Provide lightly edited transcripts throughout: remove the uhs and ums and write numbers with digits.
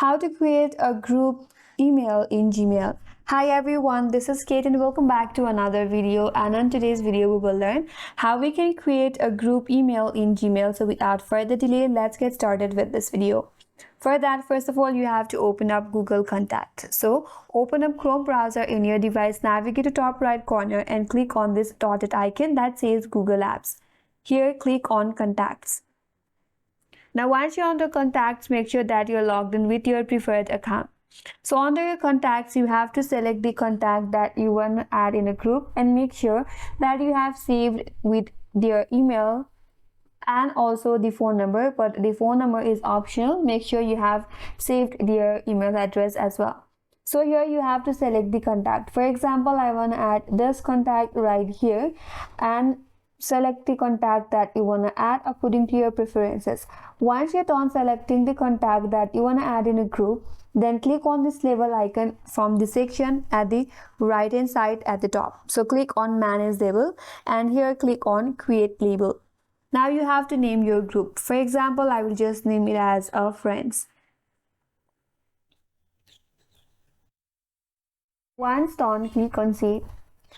How to create a group email in Gmail. Hi everyone, this is Kate and welcome back to another video. And on today's video, we will learn how we can create a group email in Gmail. So without further delay, let's get started with this video. For that, first of all, you have to open up Google Contact. So open up Chrome browser in your device, navigate to top right corner and click on this dotted icon that says Google Apps. Here, click on Contacts. Now, once you're under contacts, make sure that you're logged in with your preferred account. So under your contacts, you have to select the contact that you want to add in a group and make sure that you have saved with their email and also the phone number, but the phone number is optional. Make sure you have saved their email address as well. So here you have to select the contact. For example, I want to add this contact right here and select the contact that you want to add according to your preferences. Once you're done selecting the contact that you want to add in a group, then click on this label icon from the section at the right hand side at the top. So click on manage label and here click on create label. Now you have to name your group. For example, I will just name it as friends. Once done, click on save.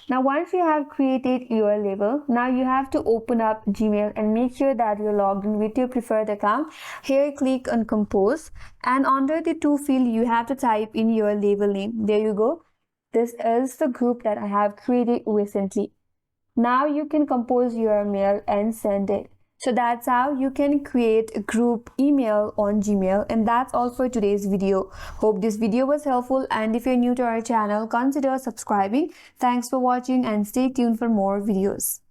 Now once you have created your label, now you have to open up Gmail and make sure that you're logged in with your preferred account. Here click on compose and under the to field you have to type in your label name. There you go. This is the group that I have created recently. Now you can compose your mail and send it. So that's how you can create a group email on Gmail, and that's all for today's video. Hope this video was helpful, and if you're new to our channel, consider subscribing. Thanks for watching and stay tuned for more videos.